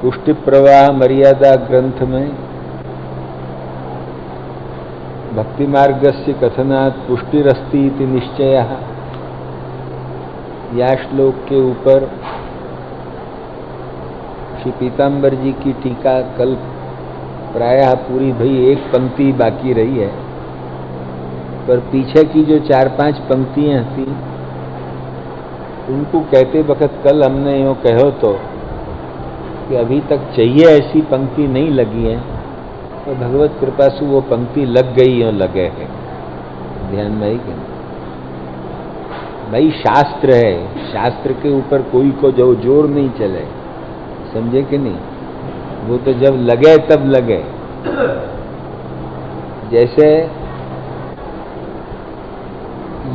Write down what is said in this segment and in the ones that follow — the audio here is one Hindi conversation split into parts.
पुष्टि प्रवाह मर्यादा ग्रंथ में भक्ति मार्गस्य कथनात् पुष्टिरस्ति इति निश्चयः, या श्लोक के ऊपर श्री पीताम्बर जी की टीका कल प्रायः पूरी भई, एक पंक्ति बाकी रही है, पर पीछे की जो 4-5 पंक्तियां थी उनको कहते वक्त कल हमने यूँ कहो तो कि अभी तक चाहिए ऐसी पंक्ति नहीं लगी है, तो भगवत कृपा से वो पंक्ति लग गई और लगे है। ध्यान में आई कि भाई शास्त्र है, शास्त्र के ऊपर कोई को जो जोर नहीं चले, समझे कि नहीं? वो तो जब लगे तब लगे। जैसे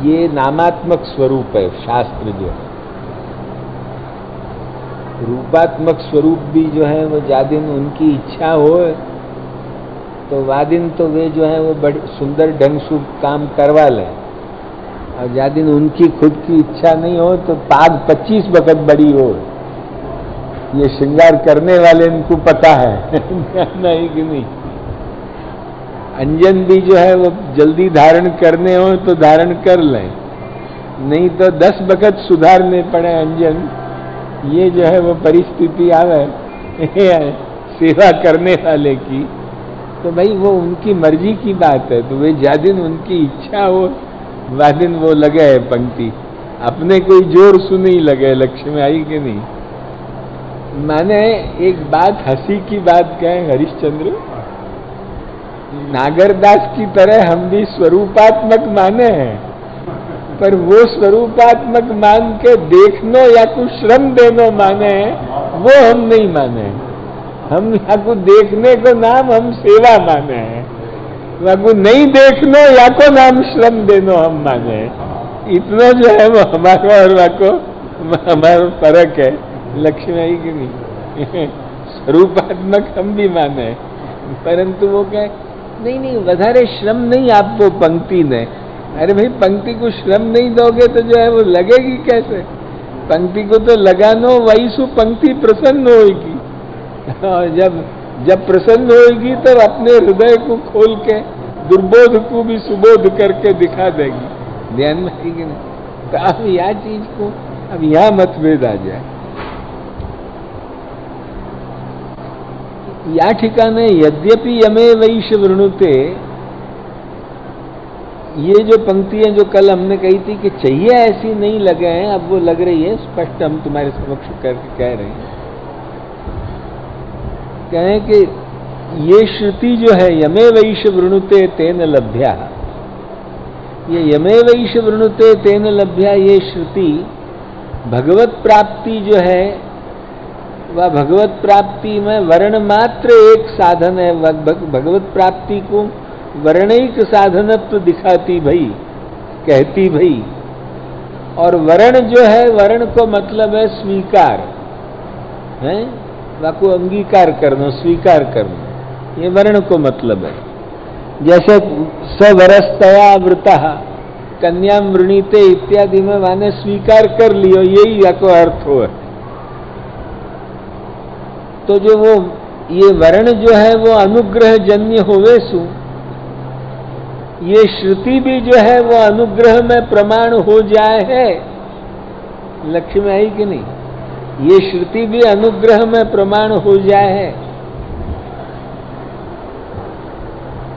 ये नामात्मक स्वरूप है शास्त्र जो है, रूपात्मक स्वरूप भी जो है वो जादिन उनकी इच्छा हो तो वादिन तो वे जो है वो बड़ी सुंदर ढंग से काम करवा लें, और जादिन उनकी खुद की इच्छा नहीं हो तो पाग 25 वक्त बड़ी हो। ये श्रृंगार करने वाले इनको पता है नहीं कि नहीं? अंजन भी जो है वो जल्दी धारण करने हो तो धारण कर लें, नहीं तो 10 वक्त सुधारने पड़े अंजन। ये जो है वो परिस्थिति आवे सेवा करने वाले की, तो भाई वो उनकी मर्जी की बात है। तो वे जादिन उनकी इच्छा हो वादिन वो लगे है पंक्ति, अपने कोई जोर सु नहीं लगे। लक्ष्य में आई कि नहीं? माने एक बात हंसी की बात कहें, हरिश्चंद्र नागरदास की तरह हम भी स्वरूपात्मक माने हैं, पर वो स्वरूपात्मक मान के देखनो या कुछ श्रम देनो माने हैं, वो हम नहीं माने हैं। हम या को देखने को नाम हम सेवा माने हैं, या को नहीं देखनो या को नाम श्रम देनो हम माने हैं। इतना जो है वो हमारा और वाको हमारा फर्क है। लक्ष्य में आई कि नहीं? स्वरूपात्मक हम भी माने, परंतु वो क्या नहीं वधारे श्रम नहीं आपको पंक्ति ने। अरे भाई पंक्ति को श्रम नहीं दोगे तो जो है वो लगेगी कैसे? पंक्ति को तो लगानो, वही सु पंक्ति प्रसन्न होगी। जब प्रसन्न होगी तब अपने हृदय को खोल के दुर्बोध को भी सुबोध करके दिखा देगी। ध्यान में है कि नहीं? तो अब यह चीज को अब यहां मतभेद आ जाए। या ठिकाने यद्यपि यमे वैश वृणुते, ये जो पंक्तियां जो कल हमने कही थी कि चाहिए ऐसी नहीं लगे हैं, अब वो लग रही है। स्पष्ट हम तुम्हारे समक्ष करके कह रहे हैं, कहें कि ये श्रुति जो है यमे वैश वृणुते तेन लभ्या, ये यमे वैश वृणुते तेन लभ्या, ये श्रुति भगवत प्राप्ति जो है वह भगवत प्राप्ति में वर्ण मात्र एक साधन है। भगवत प्राप्ति को वर्णिक साधनत्व दिखाती भई, कहती भई। और वर्ण जो है, वर्ण को मतलब है स्वीकार है, वाको अंगीकार करना, स्वीकार करना, ये वर्ण को मतलब है। जैसे सवरस्तया वृता कन्या वृणीते इत्यादि में माने स्वीकार कर लियो, यही वाको अर्थ हो। तो जो वो ये वर्ण जो है वो अनुग्रह जन्य होवे सु, ये श्रुति भी जो है वो अनुग्रह में प्रमाण हो जाए है। लक्ष्य में आई कि नहीं? ये श्रुति भी अनुग्रह में प्रमाण हो जाए है।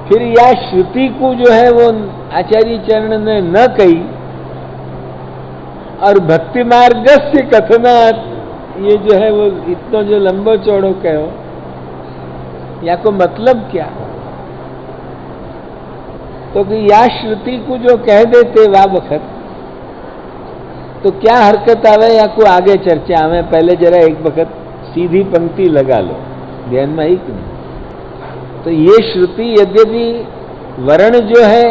फिर या श्रुति को जो है वो आचार्य चरण ने न कही, और भक्ति मार्गस्य कथनात्, ये जो है वो इतना जो लंबो चौड़ो कहो, या को मतलब क्या? तो कि या श्रुति को जो कह देते वा वक्त, तो क्या हरकत आवे या को आगे चर्चा आवे? पहले जरा एक वक्त सीधी पंक्ति लगा लो, ध्यान में आई कि नहीं? तो ये श्रुति यद्यपि वर्ण जो है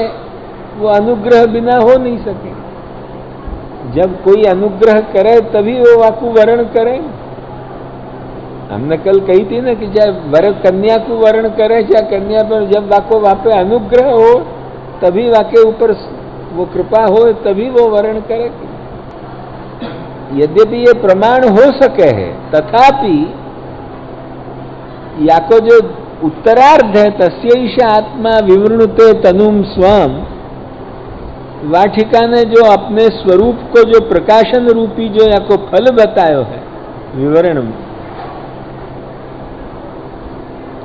वो अनुग्रह बिना हो नहीं सके। जब कोई अनुग्रह करे तभी वो वाकु वर्ण करे। हमने कल कही थी ना कि चाहे वर कन्या को वर्ण करे, चाहे कन्या पर जब वाको वापे अनुग्रह हो तभी वाके ऊपर वो कृपा हो, तभी वो वर्ण करे। यद्यपि ये प्रमाण हो सके है, तथापि या को जो उत्तरार्ध है तस्यैष आत्मा विवृणुते तनुम स्वम, वाठिका ने जो अपने स्वरूप को जो प्रकाशन रूपी जो या को फल बतायो है विवरण,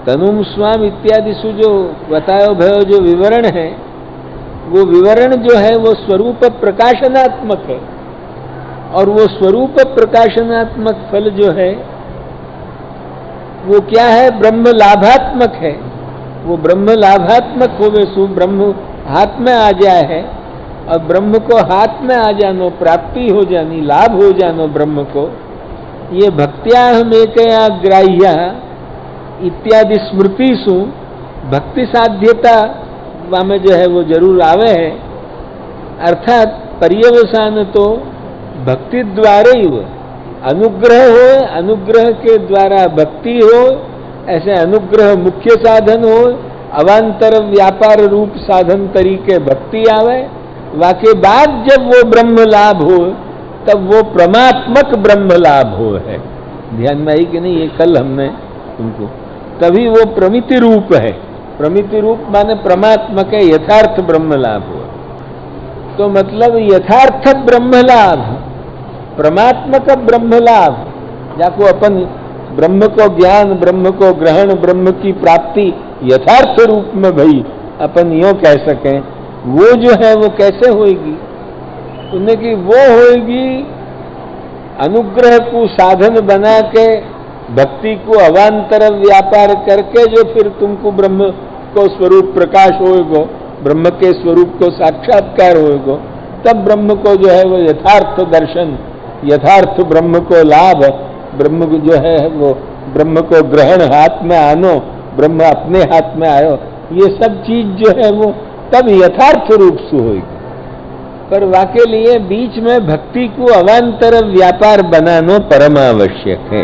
तनुम स्वाम इत्यादि सु जो बतायो भयो जो विवरण है, वो विवरण जो है वो स्वरूप प्रकाशनात्मक है, और वो स्वरूप प्रकाशनात्मक फल जो है वो क्या है? ब्रह्म लाभात्मक है। वो ब्रह्म लाभात्मक होवे सु ब्रह्म हाथ में आ जाए है, और ब्रह्म को हाथ में आ जानो, प्राप्ति हो जानी, लाभ हो जानो ब्रह्म को, ये भक्त्या हम एक ग्राह्य इत्यादि स्मृति सु भक्ति साध्यता में जो है वो जरूर आवे है। अर्थात पर्यवसान तो भक्ति द्वारा ही हो, अनुग्रह हो, अनुग्रह के द्वारा भक्ति हो, ऐसे अनुग्रह मुख्य साधन हो, अवान्तर व्यापार रूप साधन तरीके भक्ति आवे, वाके बाद जब वो ब्रह्म लाभ हो तब वो परमात्मक ब्रह्म लाभ हो है। ध्यान में आई कि नहीं? ये कल हमने तुमको, तभी वो प्रमिति रूप है। प्रमिति रूप माने परमात्मा के यथार्थ ब्रह्म लाभ हो, तो मतलब यथार्थ ब्रह्म लाभ, परमात्मा का ब्रह्म लाभ, जाको अपन ब्रह्म को ज्ञान, ब्रह्म को ग्रहण, ब्रह्म की प्राप्ति यथार्थ रूप में भई अपन यो कह सकें, वो जो है वो कैसे होएगी? उन्हें कि वो होएगी अनुग्रह को साधन बना के, भक्ति को अवान्तर व्यापार करके, जो फिर तुमको ब्रह्म को स्वरूप प्रकाश होएगो, ब्रह्म के स्वरूप को साक्षात्कार होएगो, तब ब्रह्म को जो है वो यथार्थ दर्शन, यथार्थ ब्रह्म को लाभ, ब्रह्म को जो है वो ब्रह्म को ग्रहण, हाथ में आनो, ब्रह्म अपने हाथ में आयो, ये सब चीज जो है वो तब यथार्थ रूप से होगी। पर वाके लिए बीच में भक्ति को अवान्तर व्यापार बनाना परम आवश्यक है।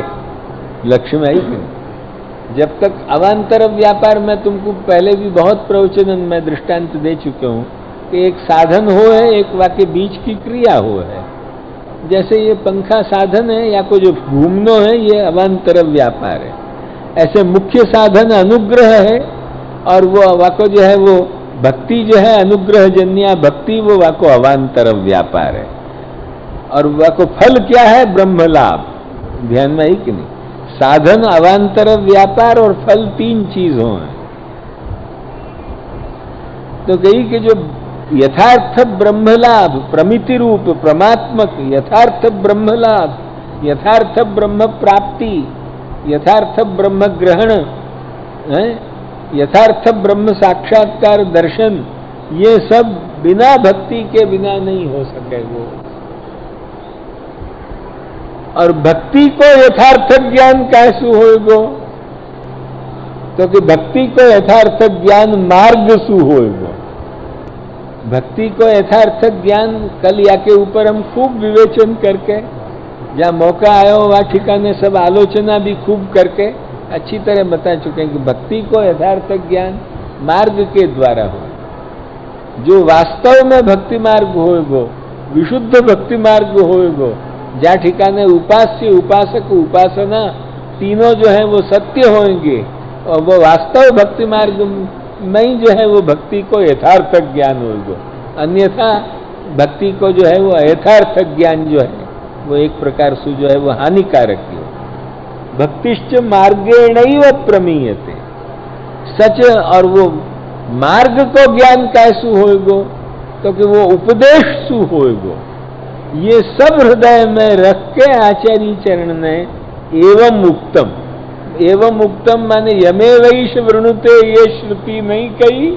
लक्ष्य में आई कि नहीं? जब तक अवान्तर व्यापार, मैं तुमको पहले भी बहुत प्रवचन में दृष्टांत दे चुका हूं कि एक साधन हो है, एक वाके बीच की क्रिया हो है। जैसे ये पंखा साधन है, या को जो घूमनो है, ये अवान्तर व्यापार है। ऐसे मुख्य साधन अनुग्रह है, और वो वाको जो है वो भक्ति जो है अनुग्रह जन्या भक्ति, वो वाको अवान्तर व्यापार है। और वाको फल क्या है? ब्रह्म लाभ। ध्यान में आई कि नहीं? साधन, अवान्तर व्यापार और फल, तीन चीजों हैं। तो कही कि जो यथार्थ ब्रह्म लाभ, प्रमिति रूप परमात्मक यथार्थ ब्रह्म लाभ, यथार्थ ब्रह्म प्राप्ति, यथार्थ ब्रह्म ग्रहण है, यथार्थ ब्रह्म साक्षात्कार दर्शन, ये सब बिना भक्ति के बिना नहीं हो सके वो। और भक्ति को यथार्थ ज्ञान कैसे होएगो? क्योंकि भक्ति को यथार्थ ज्ञान मार्ग सु होएगो। भक्ति को यथार्थ ज्ञान कल या के ऊपर हम खूब विवेचन करके, जहाँ मौका आयो वहाँ ठिकाने सब आलोचना भी खूब करके अच्छी तरह बता चुके हैं कि भक्ति को यथार्थ ज्ञान मार्ग के द्वारा हो। जो वास्तव में भक्ति मार्ग होएगो, विशुद्ध भक्ति मार्ग होएगो, जहाँ ठिकाने उपास्य, उपासक, उपासना तीनों जो है वो सत्य होंगे, और वो वास्तव भक्ति मार्ग में ही जो है वो भक्ति को यथार्थ ज्ञान होएगो। अन्यथा भक्ति को जो है वो अयथार्थ ज्ञान जो है वो एक प्रकार से जो है वो हानिकारक है। भक्तिश्च मार्गेणैव प्रमीयते, सच। और वो मार्ग को ज्ञान कैसु होएगो? तो कि वो उपदेश सु होएगो। ये सब हृदय में रख के आचार्य चरण ने एवं उक्तम, एवं उक्तम माने यमेवैष वृणुते, ये श्रुति नहीं कही।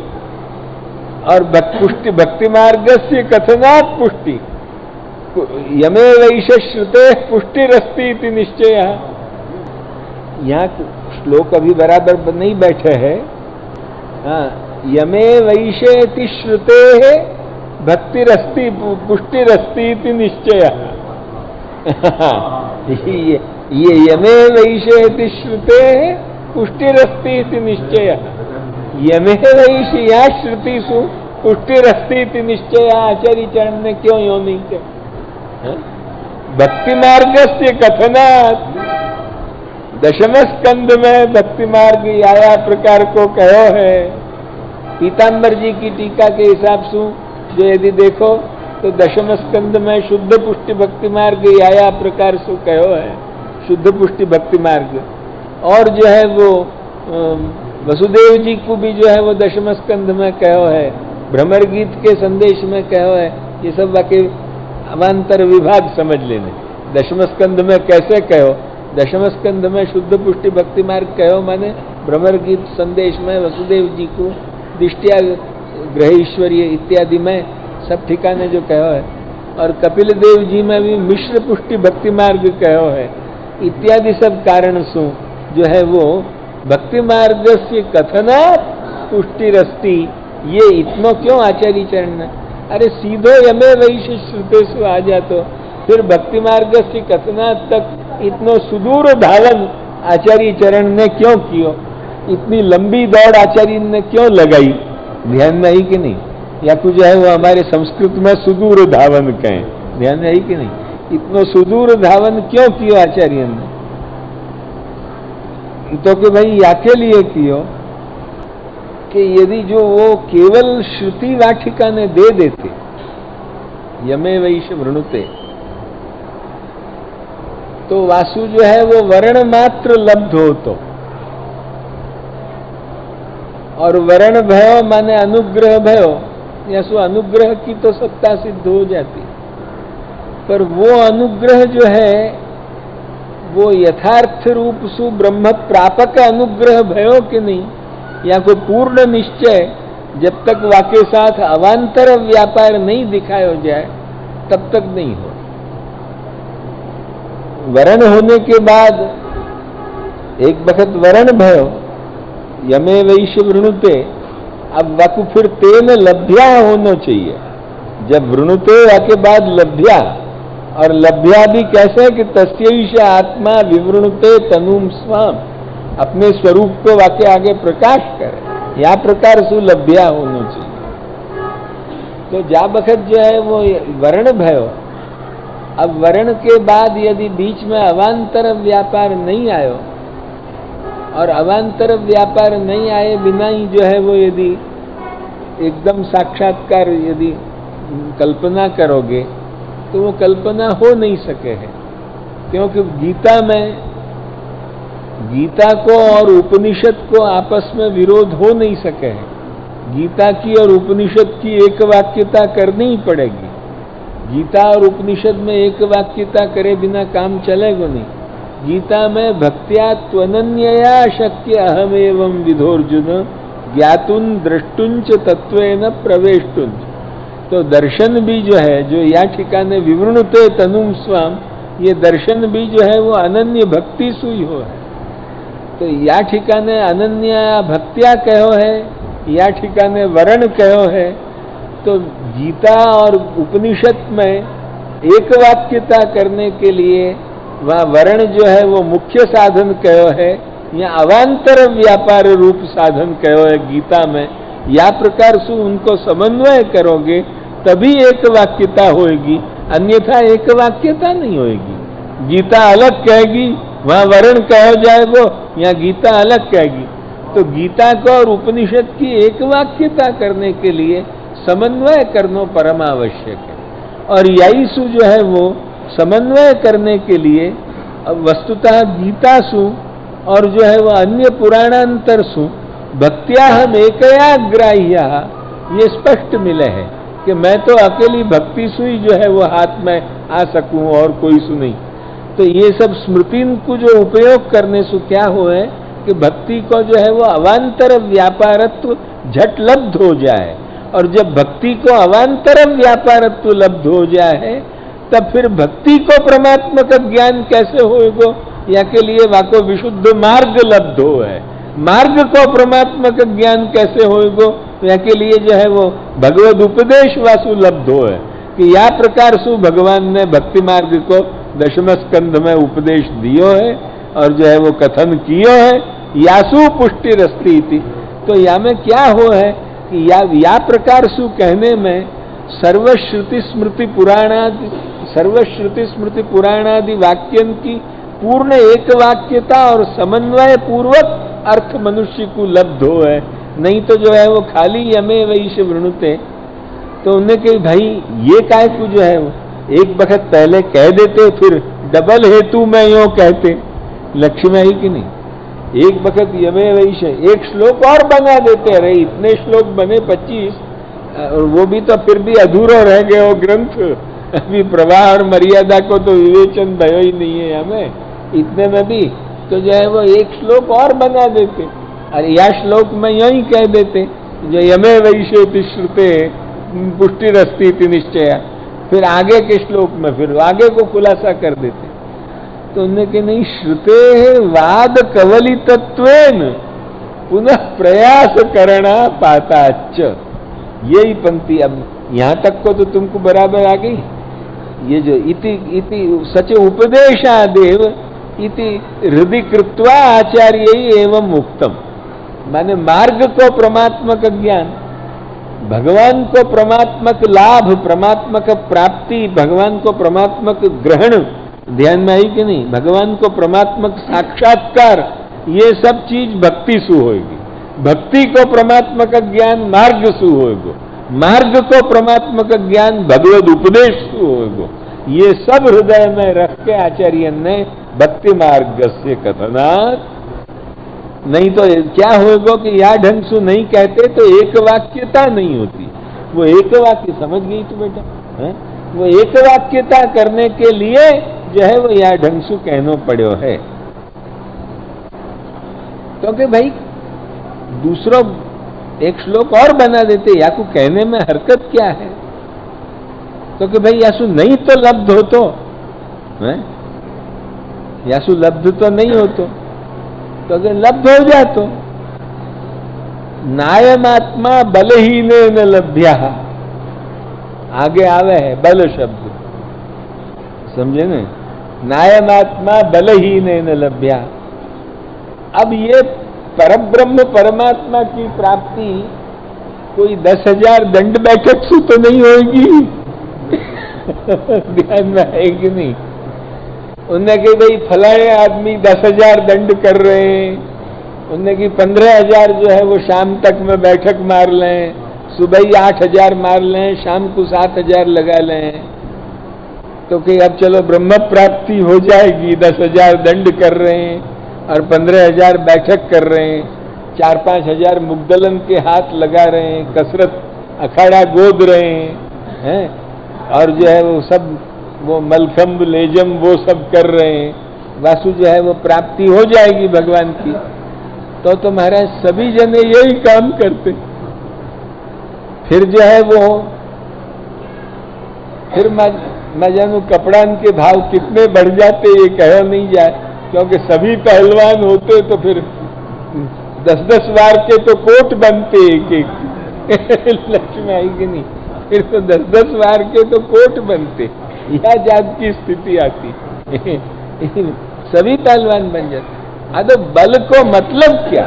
और पुष्टि भक्ति मार्ग से कथनात् पुष्टि, यमेवैष श्रुते पुष्टिरस्ति इति निश्चय। यहाँ श्लोक अभी बराबर नहीं बैठे हैं। हाँ, यमेवैषेति श्रुते भक्तिरस्ति पुष्टिरस्ति इति निश्चय। ये यमेवैषेति श्रुते पुष्टिरस्ति इति निश्चय। यमेवैष या श्रुतिषु पुष्टिरस्ति इति निश्चय। आचार्य चरण ने क्यों यो नहीं किया? भक्ति मार्ग से कथनात्, दशम स्कंद में भक्ति मार्ग याया प्रकार को कहो है। पीताम्बर जी की टीका के हिसाब से जो यदि देखो तो दशम स्कंद में शुद्ध पुष्टि भक्ति मार्ग याया प्रकार से कहो है, शुद्ध पुष्टि भक्ति मार्ग। और जो है वो वसुदेव जी को भी जो है वो दशम स्कंद में कहो है, भ्रमर गीत के संदेश में कहो है। ये सब वाकई अवान्तर विभाग समझ लेने। दशम स्कंद में कैसे कहो? दशम स्कंद में शुद्ध पुष्टि भक्ति मार्ग कहो माने भ्रमर गीत संदेश में वसुदेव जी को दिष्टिया ग्रह ईश्वरीय इत्यादि में सब ठिकाने जो कहो है। और कपिल देव जी में भी मिश्र पुष्टि भक्ति मार्ग कहो है इत्यादि सब कारण सु जो है वो भक्ति मार्ग से कथना पुष्टि रस्ती। ये इतनो क्यों आचार्य चरण ने? अरे सीधो यमे वैश श्रुतेषु आ जातो, फिर भक्ति मार्ग से कथना तक इतनो सुदूर धावन आचार्य चरण ने क्यों कियो? इतनी लंबी दौड़ आचार्य ने क्यों लगाई? ध्यान में आई कि नहीं? या कुछ है वो हमारे संस्कृत में सुदूर धावन कहें, ध्यान में आई कि नहीं? इतनो सुदूर धावन क्यों कियो आचार्य ने? तो कि भाई याके लिए कियो कि यदि जो वो केवल श्रुति वाटिका ने दे देते, यमे वैश वृणुते, तो वासु जो है वो वर्ण मात्र लब्ध हो तो, और वर्ण भयो माने अनुग्रह भयो, या सो अनुग्रह की तो सत्ता सिद्ध हो जाती। पर वो अनुग्रह जो है वो यथार्थ रूप सु ब्रह्म प्रापक अनुग्रह भयो कि नहीं, या कोई पूर्ण निश्चय जब तक वाके साथ अवान्तर व्यापार नहीं दिखाया जाए तब तक नहीं हो। वरण होने के बाद एक वक्त वरण भयो यमे वैश वृणुते, अब वाकु फिर तेन लभ्या होना चाहिए। जब वृणुते वाके बाद लभ्या, और लभ्या भी कैसे कि तस्यैष आत्मा विवृणुते तनुम स्वाम, अपने स्वरूप को वाके आगे प्रकाश करे, या प्रकार से लभ्या होना चाहिए। तो जा बखत जो है वो वर्ण भयो, अब वर्ण के बाद यदि बीच में अवान्तर व्यापार नहीं आयो, और अवान्तर व्यापार नहीं आए बिना ही जो है वो यदि एकदम साक्षात्कार यदि कल्पना करोगे तो वो कल्पना हो नहीं सके है। क्योंकि गीता को और उपनिषद को आपस में विरोध हो नहीं सके है। गीता की और उपनिषद की एक वाक्यता करनी ही पड़ेगी। गीता और उपनिषद में एक वाक्यता करे बिना काम चलेगा नहीं। गीता में भक्त्या त्वनन्यया शक्य अहम एवं विधोर्जुन ज्ञातुन द्रष्टुंच तत्वेन प्रवेष्टुंच। तो दर्शन भी जो है, जो या ठिकाने विवृणुते तनुम स्वाम, ये दर्शन भी जो है वो अनन्य भक्ति सुई हो है। तो या ठिकाने अनन्य भक्त्या कहो है, या ठिकाने वर्ण कहो है। तो गीता और उपनिषद में एक वाक्यता करने के लिए वहाँ वर्ण जो है वो मुख्य साधन कहो है, या अवान्तर व्यापार रूप साधन कहो है गीता में। या प्रकार से उनको समन्वय करोगे तभी एक वाक्यता होएगी, अन्यथा एक वाक्यता नहीं होएगी। गीता अलग कहेगी, वहाँ वर्ण कहो जाएगो, या गीता अलग कहेगी। तो गीता को और उपनिषद की एक वाक्यता करने के लिए समन्वय करना परम आवश्यक है। और यही सु जो है वो समन्वय करने के लिए अब वस्तुतः गीता सु और जो है वो अन्य पुराणांतर सु भक्त्या हम एकया ग्राह्या, ये स्पष्ट मिले है कि मैं तो अकेली भक्ति सुई जो है वो हाथ में आ सकूं और कोई सु नहीं। तो ये सब स्मृति को जो उपयोग करने से क्या हो है कि भक्ति को जो है वो अवान्तर व्यापारत्व झट लब्ध हो जाए। और जब भक्ति को अवान्तर व्यापारत्व लब्ध हो जाए तब फिर भक्ति को परमात्मा का ज्ञान कैसे होएगो, या के लिए वाको विशुद्ध मार्ग लब्ध हो है। मार्ग को परमात्मा का ज्ञान कैसे होएगो, या के लिए जो है वो भगवद उपदेश वासु लब्ध हो है कि या प्रकार सु भगवान ने भक्ति मार्ग को दशम स्कंध में उपदेश दियो है और जो है वो कथन कियो है। यासु पुष्टि रस्ती थी। तो या में क्या हो है कि या प्रकार सु कहने में सर्वश्रुति स्मृति पुराणादि वाक्यन की पूर्ण एक वाक्यता और समन्वय पूर्वक अर्थ मनुष्य को लब्ध हो है। नहीं तो जो है वो खाली यमे वैश वृणुते, तो उन्हें कही भाई ये काय को जो है वो एक वक्त पहले कह देते, फिर डबल हेतु में यो कहते, लक्ष्य में ही कि नहीं। एक वक्त यमे वैश एक श्लोक और बना देते, अरे इतने श्लोक बने 25, और वो भी तो फिर भी अधूरा रह गए वो ग्रंथ। अभी प्रवाह और मर्यादा को तो विवेचन भयो ही नहीं है हमें, इतने में भी तो जो है वो एक श्लोक और बना देते, और या श्लोक में यो ही कह देते जो यमे वैशेति श्रुते पुष्टिरस्ति निश्चय, फिर आगे के श्लोक में फिर आगे को खुलासा कर देते। तो उन्होंने कि नहीं, श्रुते वाद कवलितत्वेन पुनः प्रयास करना पाताच, यही पंक्ति। अब यहां तक को तो तुमको बराबर आ गई। ये जो इति इति सच उपदेशादेव इति हृदय कृत्वा आचार्य एवं उक्तम, माने मार्ग को परमात्मक ज्ञान, भगवान को परमात्मक लाभ, परमात्मक प्राप्ति, भगवान को परमात्मक ग्रहण, ध्यान में आई कि नहीं, भगवान को परमात्मक साक्षात्कार, ये सब चीज भक्ति सु होगी। भक्ति को परमात्मक ज्ञान मार्ग सु होगो, मार्ग को परमात्मक ज्ञान भगवद उपदेश सु होगो। ये सब हृदय में रख के आचार्य ने भक्ति मार्ग से कथनात्, नहीं तो क्या होगा कि या ढंग से नहीं कहते तो एक वाक्यता नहीं होती। वो एक वाक्य समझ गई तो बेटा है? वो एक वाक्यता करने के लिए जो है वो या ढंग से कहना पड़ो है, क्योंकि भाई दूसरों एक श्लोक और बना देते, या को कहने में हरकत क्या है, क्योंकि भाई यासु नहीं तो लब्ध हो तो है, यासु लब्ध तो नहीं हो तो अगर लब्ध हो जातो। नायमात्मा बलहीन न लभ्या, आगे आवे है बल शब्द, समझे न, नायमात्मा बलहीन न लभ्या। अब ये परब्रह्म परमात्मा की प्राप्ति कोई 10,000 दंड बैठक से तो नहीं होगी। ध्यान में आएगी नहीं। उनने कही भाई फलाने आदमी 10,000 दंड कर रहे हैं, उनने की 15,000 जो है वो शाम तक में बैठक मार लें, सुबह ही 8,000 मार लें, शाम को 7,000 लगा लें, तो कि अब चलो ब्रह्म प्राप्ति हो जाएगी। 10,000 दंड कर रहे हैं और 15,000 बैठक कर रहे हैं, 4-5 हजार मुग्दलन के हाथ लगा रहे हैं, कसरत अखाड़ा गोद रहे हैं, और जो है वो सब वो मलखम्ब लेजम वो सब कर रहे हैं, वासु जो है वो प्राप्ति हो जाएगी भगवान की। तो महाराज सभी जने यही काम करते, फिर जो है वो फिर मैं जानू कपड़ान के भाव कितने बढ़ जाते ये कहा नहीं जाए, क्योंकि सभी पहलवान होते तो फिर 10-10 बार के तो कोट बनते एक लक्ष्मी आएगी नहीं, फिर तो 10-10 बार के तो कोट बनते, यह जात की स्थिति आती। सभी पहलवान बन जाते। तो बल को मतलब क्या,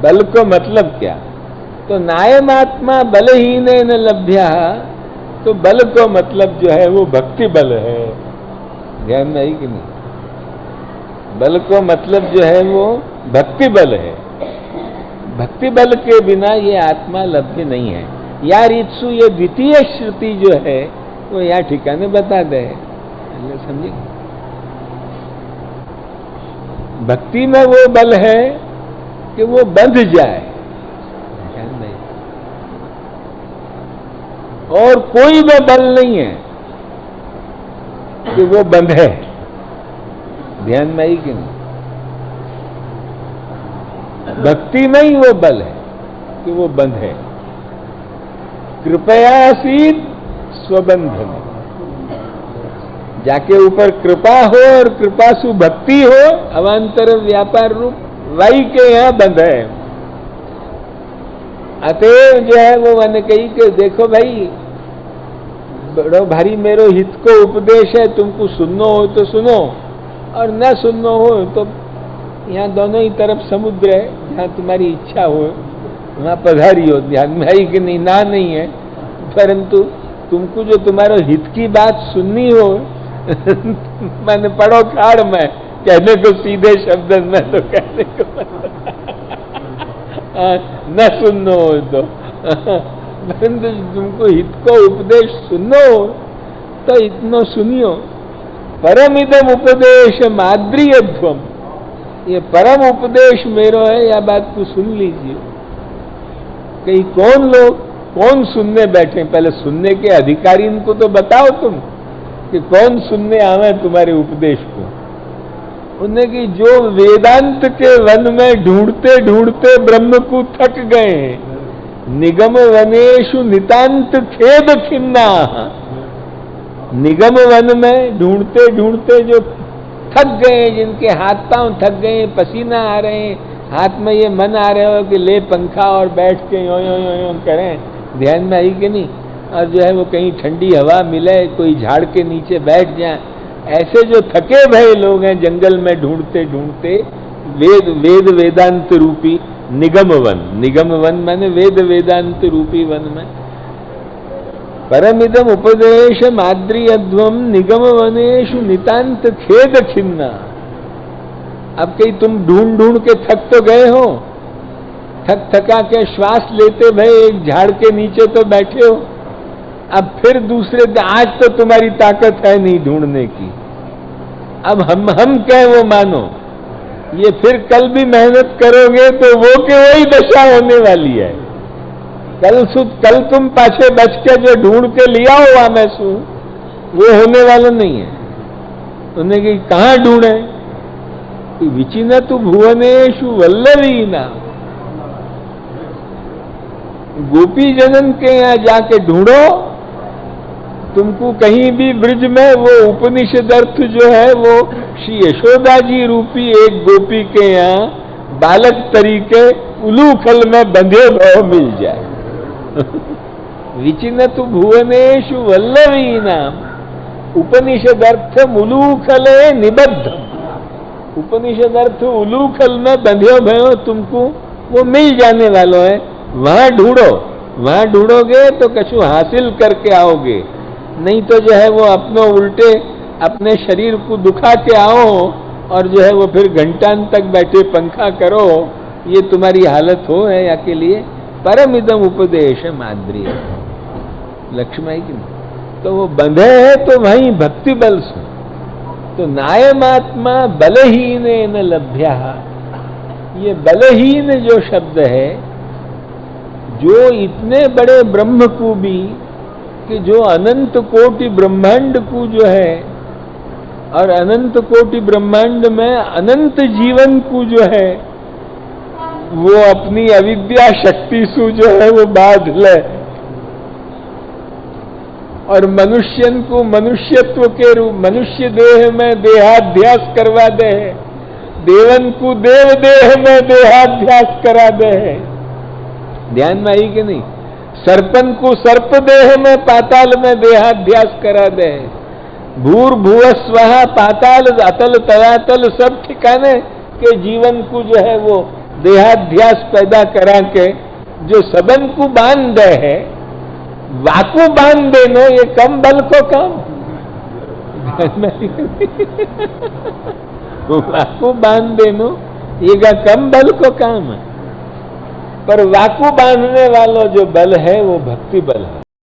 बल को मतलब क्या, तो नायमात्मा बलहीन न लभ्या, तो बल को मतलब जो है वो भक्ति बल है। ध्यान में आई कि नहीं, बल को मतलब जो है वो भक्ति बल है। भक्ति बल के बिना ये आत्मा लभ्य नहीं है। यार इत्सु ये द्वितीय श्रुति जो है वो यहाँ ठिकाने बता दे, समझे। भक्ति में वो बल है कि वो बंध जाए, और कोई में बल नहीं है कि वो बंधे। ध्यान में आई कि नहीं, भक्ति में ही वो बल है कि वो बंधे। कृपयासीत स्वबंधन, जाके ऊपर कृपा हो और कृपा सु भक्ति हो, अवांतर व्यापार रूप वाई के यहां बंध है। अतएव जो है वो मैंने कही कि देखो भाई बड़ो भारी मेरो हित को उपदेश है, तुमको सुनना हो तो सुनो और न सुनना हो तो यहाँ दोनों ही तरफ समुद्र है, जहाँ तुम्हारी इच्छा हो वहाँ पधारी हो। ध्यान में आई कि नहीं, ना नहीं है, परंतु तुमको जो तुम्हारा हित की बात सुननी हो मैंने पढ़ो खाड़ में कहने को सीधे शब्द में तो कहने को न सुनो तो परंतु तुमको हित को उपदेश सुनो तो इतनो सुनियो। परमिदम उपदेश माद्रियध्वम, ये परम उपदेश मेरो है, यह बात को सुन लीजिए। कहीं कौन लोग कौन सुनने बैठे, पहले सुनने के अधिकारी इनको तो बताओ तुम कि कौन सुनने आवे तुम्हारे उपदेश को। उन्हें कि जो वेदांत के वन में ढूंढते ढूंढते ब्रह्म को थक गए, निगम वनेषु नितांत खेद खिन्ना, निगम वन में ढूंढते ढूंढते जो थक गए, जिनके हाथ पांव थक गए, पसीना आ रहे हैं, हाथ में ये मन आ रहे हो कि ले पंखा और बैठ के यो यो यो यो करें, ध्यान में आई कि नहीं, और जो है वो कहीं ठंडी हवा मिले, कोई झाड़ के नीचे बैठ जाए, ऐसे जो थके भये लोग हैं जंगल में ढूंढते ढूंढते वेद वेदांत रूपी निगम वन, निगम वन माने वेद वेदांत रूपी वन में परमिदम उपदेश माद्रियध्वम निगम वनेषु नितांत खेद खिन्ना। अब कहीं तुम ढूंढ ढूंढ के थक तो गए हो, थक थका के श्वास लेते भय एक झाड़ के नीचे तो बैठे हो, अब फिर दूसरे आज तो तुम्हारी ताकत है नहीं ढूंढने की, अब हम कहें वो मानो, ये फिर कल भी मेहनत करोगे तो वो के वही दशा होने वाली है। कल तुम पाछे बच के जो ढूंढ के लिया हो वामेसु, वो होने वाला नहीं है। उन्हें कि कहां ढूंढे, विचिनतु भुवनेषु वल्लवीना, गोपी जनन के यहां जाके ढूंढो, तुमको कहीं भी ब्रिज में वो उपनिषद अर्थ जो है वो श्री यशोदा जी रूपी एक गोपी के यहाँ बालक तरीके उलूखल में बंधे भाव मिल जाए। विचिनतु भुवनेषु वल्लवी नाम उपनिषद अर्थ उलूखले निबद्धम, उपनिषद अर्थ उलूखल में बंधे भयो तुमको वो मिल जाने वालो है। वहां ढूंढो, वहां ढूंढोगे तो कछु हासिल करके आओगे, नहीं तो जो है वो अपनों उल्टे अपने शरीर को दुखा के आओ और जो है वो फिर घंटान तक बैठे पंखा करो, ये तुम्हारी हालत हो है या के लिए। परमिदम उपदेश माद्रिय लक्ष्मी की, तो वो बंधे है तो वहीं भक्ति बल से, तो नायमात्मा बलहीन न लभ्या, ये बलहीन जो शब्द है, जो इतने बड़े ब्रह्म को भी कि जो अनंत कोटि ब्रह्मांड को जो है और अनंत कोटि ब्रह्मांड में अनंत जीवन को जो है वो अपनी अविद्या शक्ति से जो है वो बांध ले, और मनुष्यन को मनुष्यत्व के रूप मनुष्य देह में देहाध्यास करवा दे, देवन को देव देह में देहाध्यास करा दे। ध्यान में आई कि नहीं, सर्पन को सर्प देह में पाताल में देहाध्यास करा दे, भूर भुव स्वहा पाताल अतल तलातल सब ठिकाने के जीवन को जो है वो देहाध्यास पैदा करा के जो सबन को बांध दे है, वाकू बांध देनो ये कम बल को काम, वाकू बांध देनो ये कम बल को काम है, पर वाकू बांधने वाला जो बल है वो भक्ति बल है।